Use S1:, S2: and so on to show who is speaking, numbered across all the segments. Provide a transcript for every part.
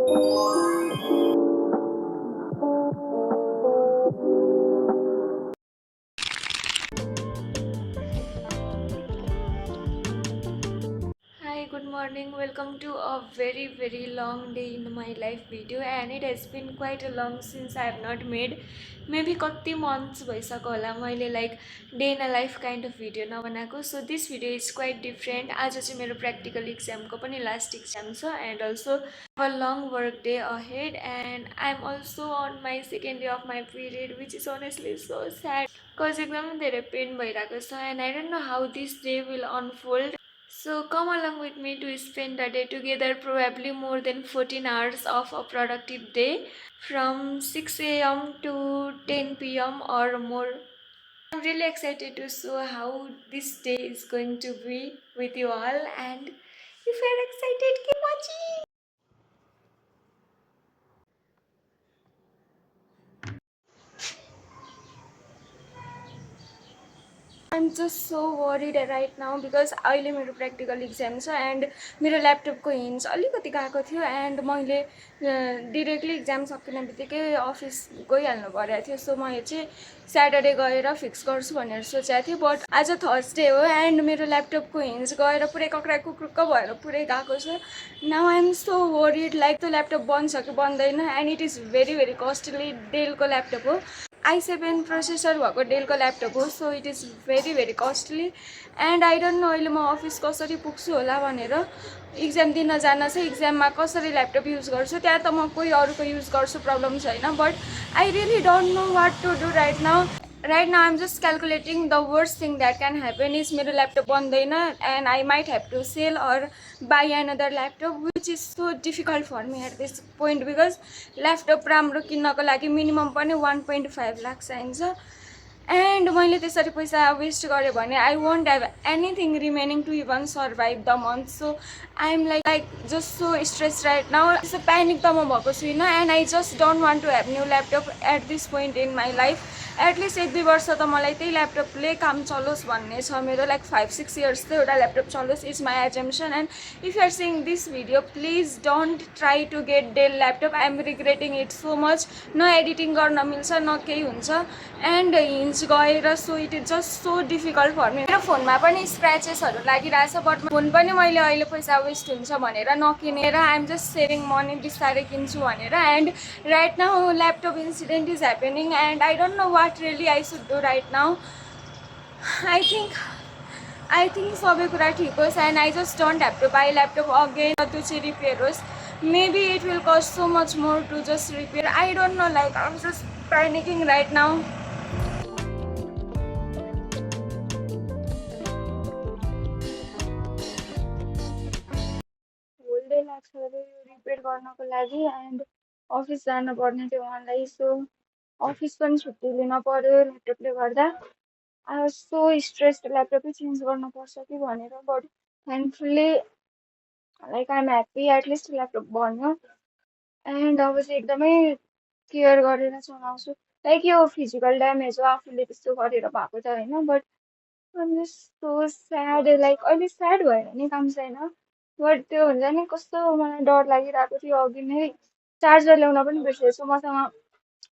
S1: Hi, good morning. Welcome to a very long day in my life video, and it has been quite a long since I have not made maybe कति months भइसक्यो होला मैले like day in a life kind of video नबनाएको. So this video is quite different. आज चाहिँ मेरो practical exam को पनि last exam छ, and also a long work day ahead, and I'm also on my second day of my period, which is honestly so sad because एकदमै धेरै pain भइरहेको छ, and I don't know how this day will unfold. So come along with me to spend a day together, probably more than 14 hours of a productive day from 6 a.m. to 10 p.m. or more. I'm really excited to show how this day is going to be with you all, and if you're excited, keep watching. I'm just so worried right now because अहिले मेरो practical exam छ and मेरो ल्यापटपको hinge अलिकति गएको थियो and मैले directly exam सकिने बित्तिकै अफिस गइहाल्नु परेको थियो. सो मैले चाहिँ स्याटरडे गएर फिक्स गर्छु भनेर सोचेको थिएँ. बट आज थर्सडे हो एन्ड मेरो ल्यापटपको हिन्ज गएर पुरै कक्राकुक्रुक्क भएर पुरै गएको छ. Now I am so worried like त्यो ल्यापटप बन्छ कि बन्दैन and it is very costly. डेलको ल्यापटप हो, i7 प्रोसेसर भएको डेलको ल्यापटप हो. So it is very costly and I don't know अहिले म अफिस कसरी पुग्छु होला भनेर. इक्जाम दिन जान चाहिँ इक्जाममा कसरी ल्यापटप युज गर्छु, त्यहाँ त म कोही अरूको युज गर्छु, प्रब्लम छैन. But I really don't know what to do right now. I'm just calculating the worst thing that can happen is मेरो ल्यापटप बन्दैन and I might have to sell or buy another laptop, which is so difficult for me at this point because laptop राम्रो किन्नको लागि minimum पनि 1.5 लाख चाहिन्छ. And मैले त्यसरी पैसा वेस्ट गरेँ भने I won't have anything remaining to even survive the month. So I am like just so stress right now. त्यस्तो प्यानिक त म भएको छुइनँ and I just don't want to have new laptop at this point in my life. At least 1-2 वर्ष त मलाई त्यही ल्यापटपले काम चलोस् भन्ने छ मेरो. लाइक 5-6 इयर्स त एउटा ल्यापटप चलोस् is my assumption. And if you are seeing this video please don't try to get Dell laptop. I am regretting it so much. न एडिटिङ गर्न मिल्छ न केही हुन्छ एन्ड हिन्ज गएर. So it is just so difficult for me. मेरो फोनमा पनि स्क्रैचेसहरू लागिरहेछ बट फोन पनि मैले अहिले पैसा वेस्ट हुन्छ भनेर नकिनेर I am just saving money बिस्तारै किन्छु भनेर. And right now laptop incident is happening and I don't know what really I should do right now. I think सबै कुरा ठिक होस् and I just don't have to buy laptop again. त्यो चाहिँ repair होस्. Maybe it will cost so much more to just repair. I don't know, like I'm just panicking right now. Whole day लाग्छ repair गर्नको लागि and office जानुपर्ने थियो मलाई. So office पनि छुट्टी लिन पर्यो ल्यापटपले गर्दा. आई वाज सो स्ट्रेस्ड ल्यापटपै चेन्ज गर्नुपर्छ कि भनेर. But thankfully like I am happy at least laptop बन्यो एन्ड अब चाहिँ एकदमै केयर गरेर चलाउँछु. लाइक यो फिजिकल ड्यामेज हो, आफूले त्यस्तो गरेर भएको त होइन. But I'm just so sad. Like अहिले स्याड भएर नि काम छैन बट त्यो हुन्छ नि कस्तो मलाई डर लागिरहेको थियो. अघि नै चार्जर ल्याउन पनि बिर्सेछु. मसँग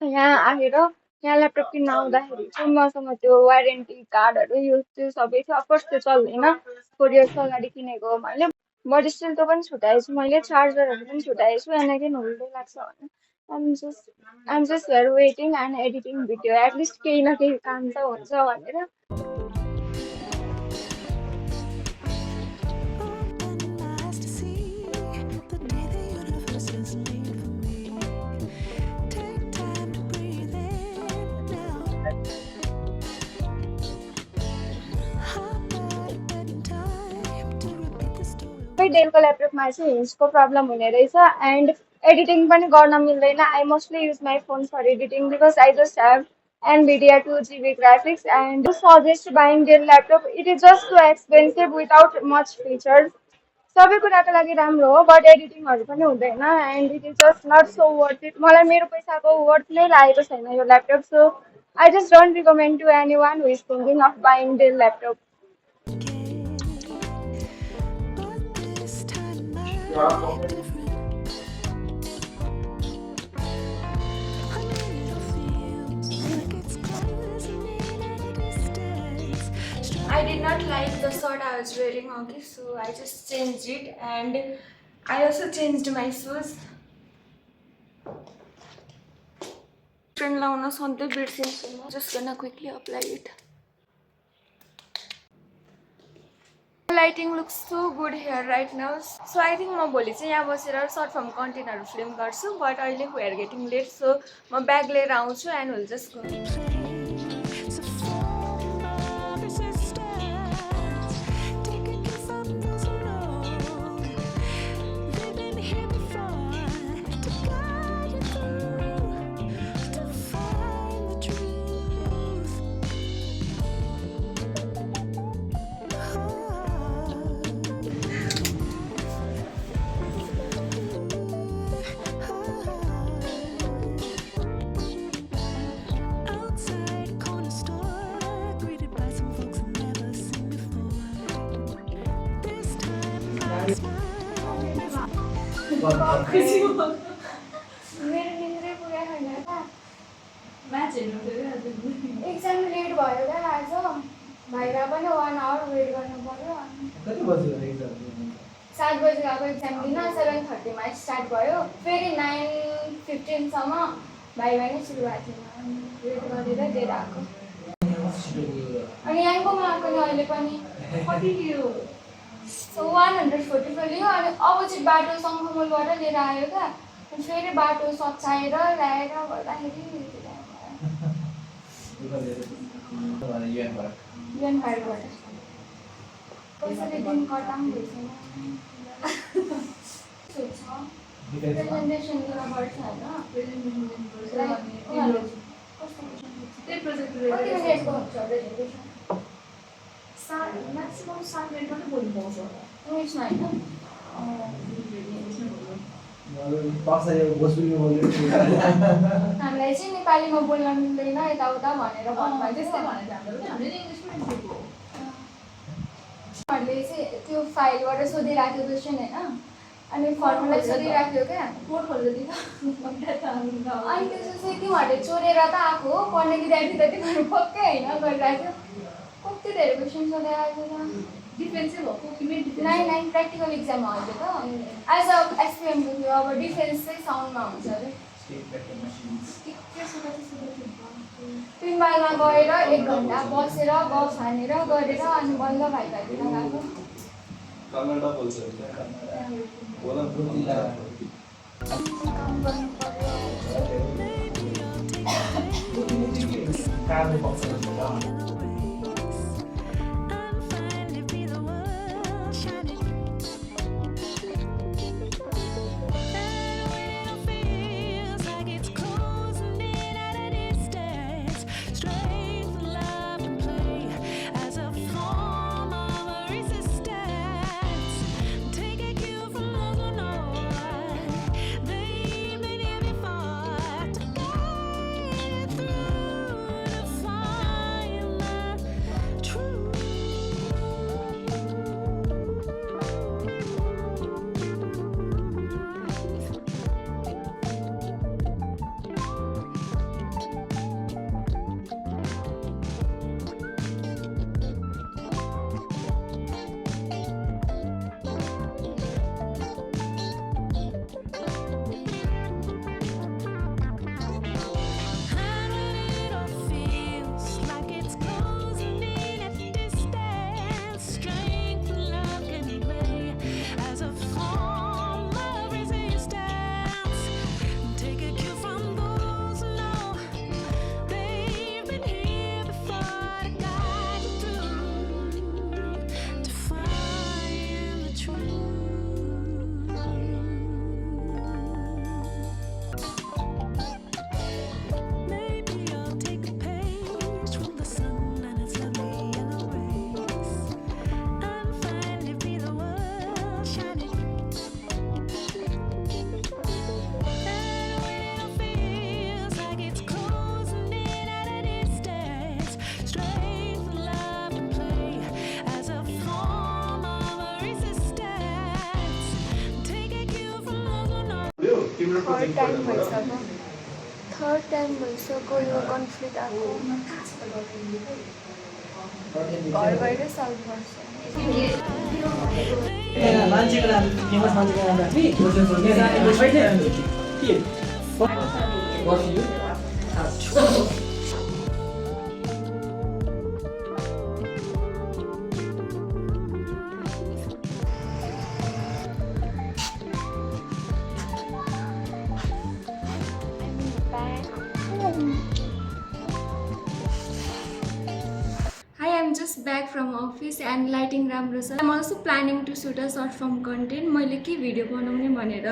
S1: यहाँ आएर यहाँ ल्यापटप किन्न आउँदाखेरि चाहिँ मसँग त्यो वारेन्टी कार्डहरू यो त्यो सबै थियो. अफकोर्स त्यो चल्दैन, 4 इयर्स अगाडि किनेको हो मैले. बट स्टिल त्यो पनि छुट्याएछु मैले, चार्जरहरू पनि छुट्याएछु. एन्ड अगेन होल्डै लाग्छ भने I'm just here waiting and editing video. At least केही न केही काम त हुन्छ भनेर. डेलको ल्यापटपमा चाहिँ हिन्जको प्रब्लम हुने रहेछ एन्ड एडिटिङ पनि गर्न मिल्दैन. I mostly use my phone for editing because I just have NVIDIA 2GB graphics and to suggest buying Dell laptop. It is just too expensive without much features. सबै कुराको लागि राम्रो हो बट एडिटिङहरू पनि हुँदैन and it is just not so worth it. मलाई मेरो पैसाको वर्थ नै लागेको छैन यो laptop. So I just don't recommend to any one who is thinking of buying Dell laptop. not like the shirt I was wearing, okay, so I just changed it, and I also changed my shoes. Trend launa sante birdsinchu. Just gonna quickly apply it. Lighting looks so good here right now. So I think म भोलि चाहिँ यहाँ बसेर short form कन्टेन्टहरु film गर्छु, but अहिले we are getting late, so म bag लिएर आउँछु and we'll just go. Exam late भयो क्या आज भाइरा पनि 1 आवर वेट गर्नु पर्यो कति बजे एक्जाम 7 बजे गएको एक्जाम दिन 7:30 मा स्टार्ट भयो फेरि 9:15 सम्म भाइरा नै सुरु भएको थियो वेट गरेर दिएर आएको अनि यहाँकोमा पनि अहिले पनि कति लियो सो 145 लियो अनि अपोजिट बाटो सङ्खुमलबाट लिएर आयो क्या अनि फेरि बाटो सच्चाएर ल्याएर गर्दाखेरि युएन पार्कबाट कसरी दिन कटाम भइसक्यो प्रेजेन्टेसन दिन पर्छ होइन प्रेजेन्टेसन म्याक्सिमम 7 मिनेट मात्रै बोल्नु पाउँछ इङ्ग्लिसमा होइन हामीलाई चाहिँ नेपालीमा बोल्न मिल्दैन यताउता भनेर भन्नुभएको उहाँहरूले चाहिँ त्यो फाइलबाट सोधिराख्यो क्वेसन होइन अनि फर्मुला सोधिराख्यो क्या अनि त्यसपछि तिमीहरूले चोरेर त आएको हो पढ्ने विद्यार्थी त तिमीहरू पक्कै होइन गरिराख्यो कति धेरै क्वेसन सोधिरहेको छ डिफेन्सै भएको नाइन प्र्याक्टिकल एक्जाम हो अहिले त एज अ एसपिएमको थियो अब डिफेन्स चाहिँ साउन्डमा हुन्छ अरे पिम्बालमा गएर 1 घन्टा बसेर गफ हानेर गरेर अनि बल्ल भाइभाइतिर गएको कन्नडा बोल्छ बोला थर्ड टाइम भइसक्यो यो कन्फ्लिक्ट आएको घर गएर सल्भ गर्छु।
S2: मान्छेको नाम फेमस मान्छेको नाम राख्ने के
S1: Hi, I'm just back from office and lighting राम्रो छ. I'm also planning to shoot a short form content. मैले के भिडियो बनाउने भनेर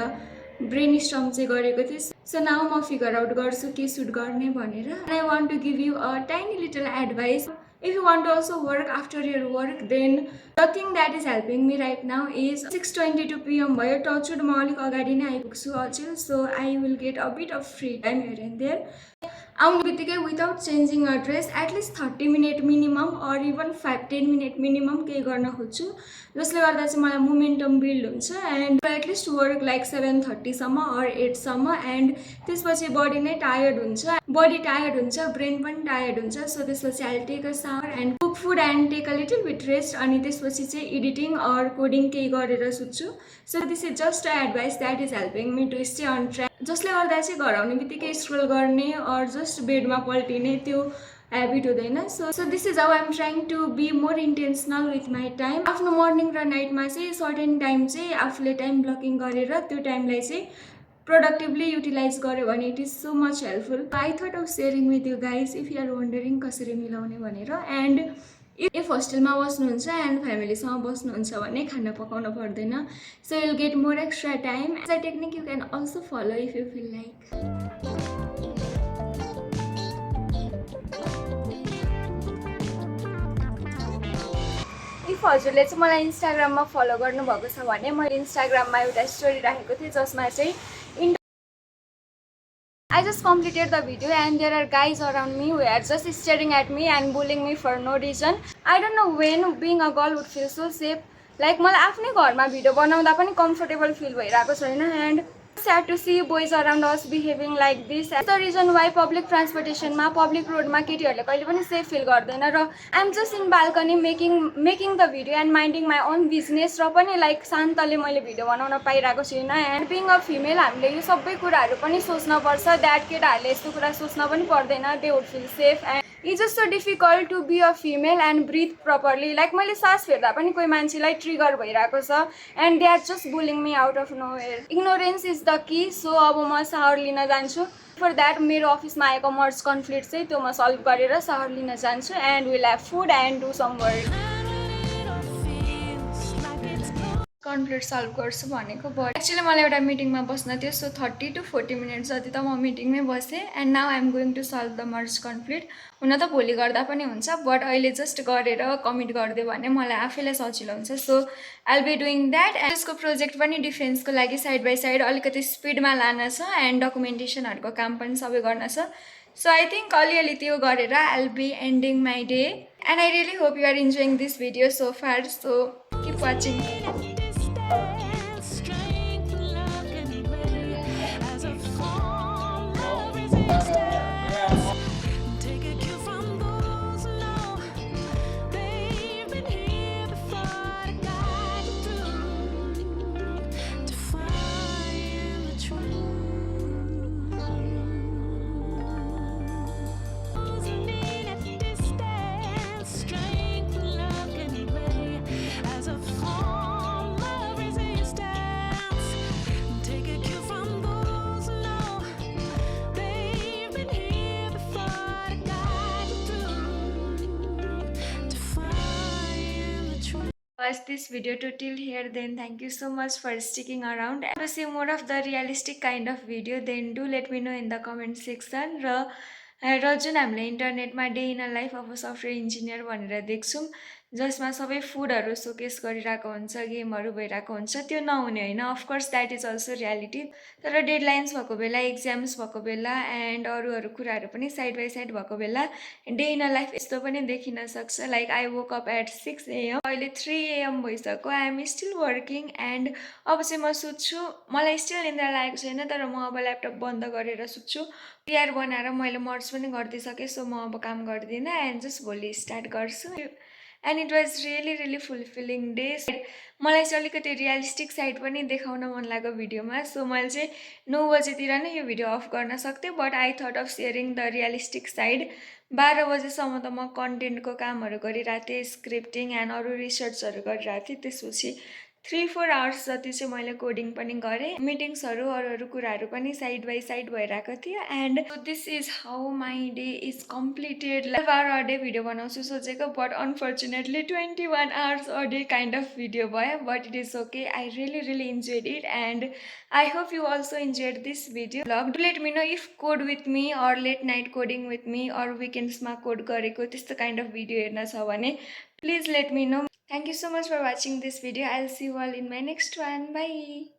S1: ब्रेनस्टर्म चाहिँ गरेको थिएँ. So now म फिगर आउट गर्छु के सुट गर्ने भनेर. And I want to give you a tiny little advice. If you want to also work after your work, then the thing that is helping me right now is 6:22 PM भयो. Touch wood म अलिक अगाडि नै आइपुग्छु अचेल. So I will get a bit of free time here and there. आउने बित्तिकै without changing a dress at least 30 minute minimum or even 5-10 minute minimum केही गर्न खोज्छु, जसले गर्दा चाहिँ मलाई मोमेन्टम बिल्ड हुन्छ एन्ड एटलिस्ट वर्क लाइक 7:30सम्म अर 8सम्म एन्ड त्यसपछि बडी नै टायर्ड हुन्छ, बडी टायर्ड हुन्छ, ब्रेन पनि टायर्ड हुन्छ. सो त्यसपछि I take a shower and cook food and take a little bit rest. अनि त्यसपछि चाहिँ एडिटिङ अर कोडिङ केही गरेर सुत्छु. So this is just a advice that is helping me to stay on track. जसले गर्दा चाहिँ घर आउने बित्तिकै स्क्रोल गर्ने अर जस्ट बेडमा पल्टिने त्यो ह्याबिट हुँदैन. So this is how I'm trying to be more intentional with my time. आफ्नो मर्निङ र नाइटमा चाहिँ सर्टेन टाइम चाहिँ आफूले टाइम ब्लकिङ गरेर त्यो टाइमलाई चाहिँ प्रोडक्टिभली युटिलाइज गर्यो भने it is so much helpful. I thought of sharing with you guys if you are wondering कसरी मिलाउने भनेर. एन्ड इफ होस्टेलमा बस्नुहुन्छ एन्ड फ्यामिलीसँग बस्नुहुन्छ भने खाना पकाउनु पर्दैन. So will get more extra time. As a technique you can also follow if you feel like. If हजुरले चाहिँ मलाई इन्स्टाग्राममा फलो गर्नुभएको छ भने मैले इन्स्टाग्राममा एउटा स्टोरी राखेको थिएँ जसमा चाहिँ I just completed the video and there are guys around me who are just staring at me and bullying me for no reason. I don't know when being a girl would feel so safe. Like मलाई आफ्नै घरमा video बनाउँदा पनि comfortable feel भइरहेको छैन and sad to see boys around us behaving like this. That's the reason why public transportation मा public road मा केटीहरूले कहिले पनि सेफ फिल गर्दैन. र I'm just in balcony making the video and minding my own business. र पनि like शान्तले मैले भिडियो बनाउन पाइरहेको छैन. एन्ड बिङ अ फिमेल हामीले यो सबै कुराहरू पनि सोच्नुपर्छ. द्याट केटाहरूले यस्तो कुरा सोच्न पनि पर्दैन. They would feel safe and it's just so difficult to be a female and breathe properly. Like मैले सास फेर्दा पनि कोही मान्छेलाई ट्रिगर भइरहेको छ and they are just bullying me out of nowhere. Ignorance is the key. So अब म सावर लिन जान्छु. फर द्याट मेरो अफिसमा आएको मर्ज कन्फ्लिक्ट चाहिँ त्यो म सल्भ गरेर सावर लिन जान्छु and will have food and do some work. Conflict solve गर्छु भनेको बट एक्चुअली मलाई एउटा मिटिङमा बस्न थियो. सो 30 to 40 मिनट्स जति त म मिटिङमै बसेँ and now I am going to solve the merge conflict. हुन त भोलि गर्दा पनि हुन्छ बट अहिले जस्ट गरेर कमिट गरिदियो भने मलाई आफैलाई सजिलो हुन्छ. So I will be doing that. And यसको प्रोजेक्ट पनि डिफेन्सको लागि साइड बाई साइड अलिकति स्पिडमा लान छ एन्ड डकुमेन्टेसनहरूको काम पनि सबै गर्न छ. सो आई थिङ्क अलिअलि त्यो गरेर I will be ending my day and I really hope you are enjoying this video so far. So keep watching. Was this video to till here, then thank you so much for sticking around. And to see more of the realistic kind of video, then do let me know in the comment section. र जुन हामीले इन्टरनेटमा day in a life of a software engineer भनेर देख्छौँ जसमा सबै फुडहरू showcase गरिरहेको हुन्छ, गेमहरू भइरहेको हुन्छ, त्यो नहुने होइन। Of course that is also reality. तर डेडलाइन्स भएको बेला, इक्जाम्स भएको बेला एन्ड अरू कुराहरू पनि साइड बाई साइड भएको बेला डे इन अ लाइफ यस्तो पनि देखिन सक्छ। Like I woke up at 6 AM, अहिले 3 AM भइसक्यो, I am still working and अब चाहिँ म सुत्छु। मलाई स्टिल निन्द्रा लागेको छैन, तर म अब ल्यापटप बन्द गरेर सुत्छु। पिआर बनाएर मैले मर्ज पनि गरिदिइसकेँ, सो म अब काम गर्दिनँ एन्ड जस्ट भोलि स्टार्ट गर्छु। And it was really fulfilling day. मलाई चाहिँ अलिकति रियलिस्टिक साइड पनि देखाउन मन लाग्यो भिडियोमा, सो मैले चाहिँ 9 बजेतिर नै यो भिडियो अफ गर्न सक्थेँ, but I thought of sharing the realistic side. 12 बजेसम्म त म कन्टेन्टको कामहरू गरिरहेको थिएँ, स्क्रिप्टिङ एन्ड अरू रिसर्चहरू गरिरहेको थिएँ। त्यसपछि 3-4 आवर्स जति चाहिँ मैले कोडिङ पनि गरेँ, मिटिङ्सहरू अरू कुराहरू पनि साइड बाई साइड भइरहेको थियो। And this is how my day is completed. 12 hour a day video बनाउँछु सोचेको, but unfortunately 21 hours a day kind of video भयो, but it is okay. I really enjoyed it and I hope you also enjoyed this video vlog. Do let me know if code with me or late night coding with me or विकेन्ड्समा code गरेको त्यस्तो kind of video हेर्न छ भने please let me no. Thank you so much for watching this video. I'll see you all in my next one. Bye.